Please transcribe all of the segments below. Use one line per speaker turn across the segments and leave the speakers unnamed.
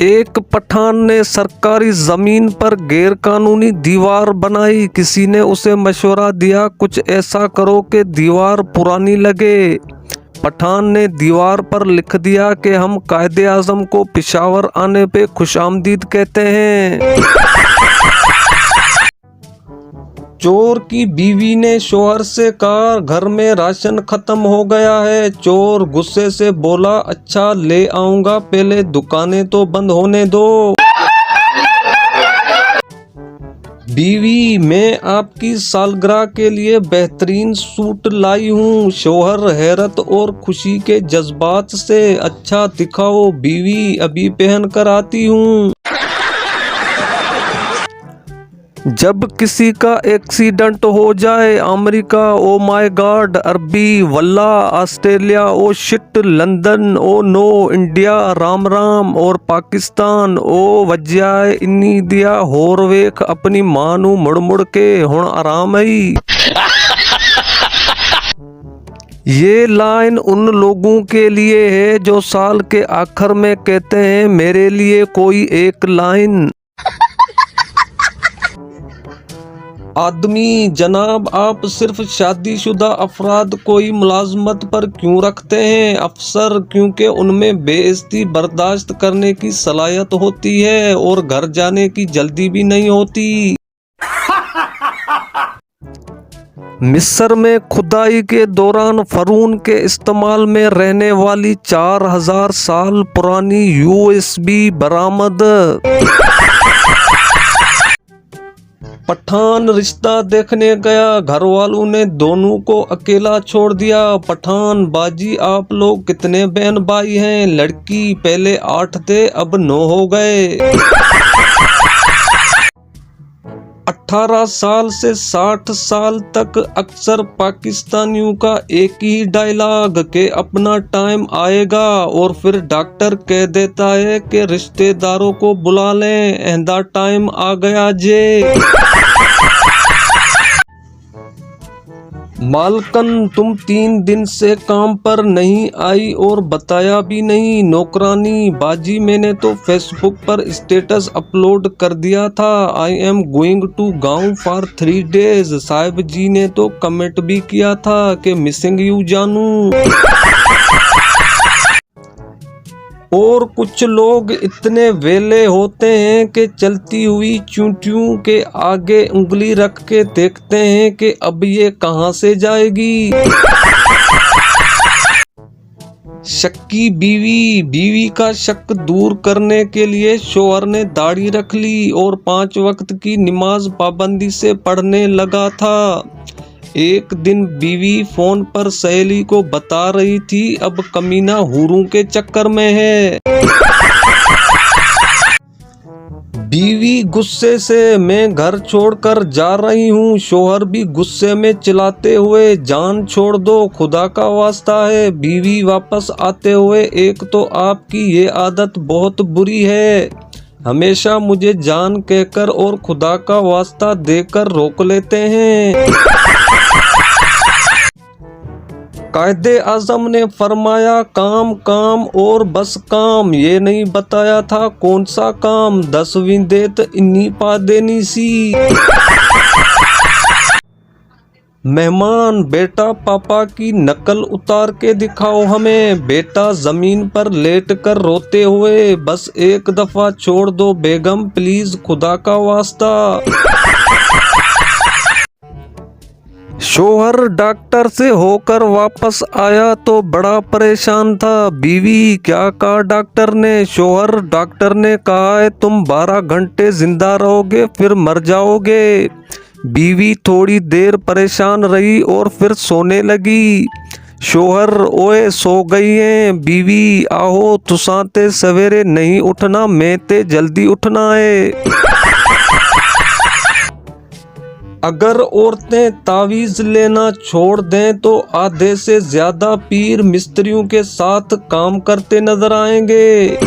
एक पठान ने सरकारी जमीन पर गैरकानूनी दीवार बनाई। किसी ने उसे मशवरा दिया कुछ ऐसा करो कि दीवार पुरानी लगे। पठान ने दीवार पर लिख दिया कि हम कायदे आजम को पेशावर आने पे खुशामदीद कहते हैं। चोर की बीवी ने शोहर से कहा घर में राशन खत्म हो गया है। चोर गुस्से से बोला अच्छा ले आऊंगा, पहले दुकानें तो बंद होने दो। बीवी मैं आपकी सालगिरह के लिए बेहतरीन सूट लाई हूँ। शोहर हैरत और खुशी के जज्बात से अच्छा दिखाओ बीवी, अभी पहन कर आती हूँ। जब किसी का एक्सीडेंट हो जाए अमेरिका ओ माय गॉड, अरबी वल्ला, Australia oh shit, London oh no, India Ram Ram और पाकिस्तान ओ वज्जाए इन्नी दिया होर वेख अपनी मां नू मुड़ मुड़ के हुण आराम है। ये लाइन उन लोगों के लिए है जो साल के आखिर में कहते हैं मेरे लिए कोई एक लाइन। आदमी जनाब आप सिर्फ शादीशुदा अफराद कोई मुलाजमत पर क्यों रखते हैं अफसर? क्योंकि उनमें बेइज्जती बर्दाश्त करने की सलाहियत होती है और घर जाने की जल्दी भी नहीं होती। मिस्र में खुदाई के दौरान फरून के इस्तेमाल में रहने वाली 4000 साल पुरानी USB बरामद। पठान रिश्ता देखने गया, घर वालों ने दोनों को अकेला छोड़ दिया। पठान बाजी आप लोग कितने बहन भाई हैं? लड़की पहले 8 थे अब 9 हो गए। 18 साल से 60 साल तक अक्सर पाकिस्तानियों का एक ही डायलॉग के अपना टाइम आएगा और फिर डॉक्टर कह देता है कि रिश्तेदारों को बुला लें, एंदा टाइम आ गया जे। मालकन तुम 3 दिन से काम पर नहीं आई और बताया भी नहीं। नौकरानी बाजी मैंने तो फेसबुक पर स्टेटस अपलोड कर दिया था आई एम गोइंग टू गांव फॉर 3 डेज। साहिब जी ने तो कमेंट भी किया था कि मिसिंग यू जानू। और कुछ लोग इतने वेले होते हैं कि चलती हुई चूंटियों के आगे उंगली रख के देखते हैं कि अब ये कहां से जाएगी। शक्की बीवी का शक दूर करने के लिए शोहर ने दाढ़ी रख ली और 5 वक्त की नमाज पाबंदी से पढ़ने लगा था। एक दिन बीवी फोन पर सहेली को बता रही थी अब कमीना हूरों के चक्कर में है। बीवी गुस्से से मैं घर छोड़कर जा रही हूँ। शोहर भी गुस्से में चिल्लाते हुए जान छोड़ दो खुदा का वास्ता है। बीवी वापस आते हुए एक तो आपकी ये आदत बहुत बुरी है, हमेशा मुझे जान कहकर और खुदा का वास्ता देकर रोक लेते हैं। कायदे आजम ने फरमाया काम काम और बस काम, ये नहीं बताया था कौन सा काम। 10वीं देत इन्नी पा देनी सी। मेहमान बेटा पापा की नकल उतार के दिखाओ हमें। बेटा जमीन पर लेट कर रोते हुए बस एक दफा छोड़ दो बेगम प्लीज खुदा का वास्ता। शोहर डॉक्टर से होकर वापस आया तो बड़ा परेशान था। बीवी क्या कहा डॉक्टर ने? शोहर डॉक्टर ने कहा है तुम 12 घंटे जिंदा रहोगे फिर मर जाओगे। बीवी थोड़ी देर परेशान रही और फिर सोने लगी। शोहर ओए सो गई हैं। बीवी आहो तुसाते सवेरे नहीं उठना, मैं ते जल्दी उठना है। अगर औरतें तावीज लेना छोड़ दें तो आधे से ज्यादा पीर मिस्त्रियों के साथ काम करते नजर आएंगे।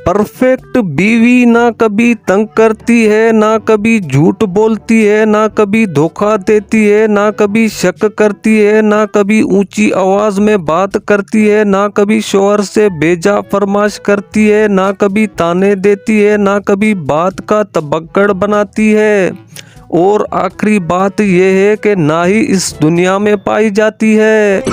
परफेक्ट बीवी ना कभी तंग करती है, ना कभी झूठ बोलती है, ना कभी धोखा देती है, ना कभी शक करती है, ना कभी ऊंची आवाज में बात करती है, ना कभी शोहर से बेजा फरमाश करती है, ना कभी ताने देती है, ना कभी बात का तबक्कड़ बनाती है, और आखिरी बात यह है कि ना ही इस दुनिया में पाई जाती है।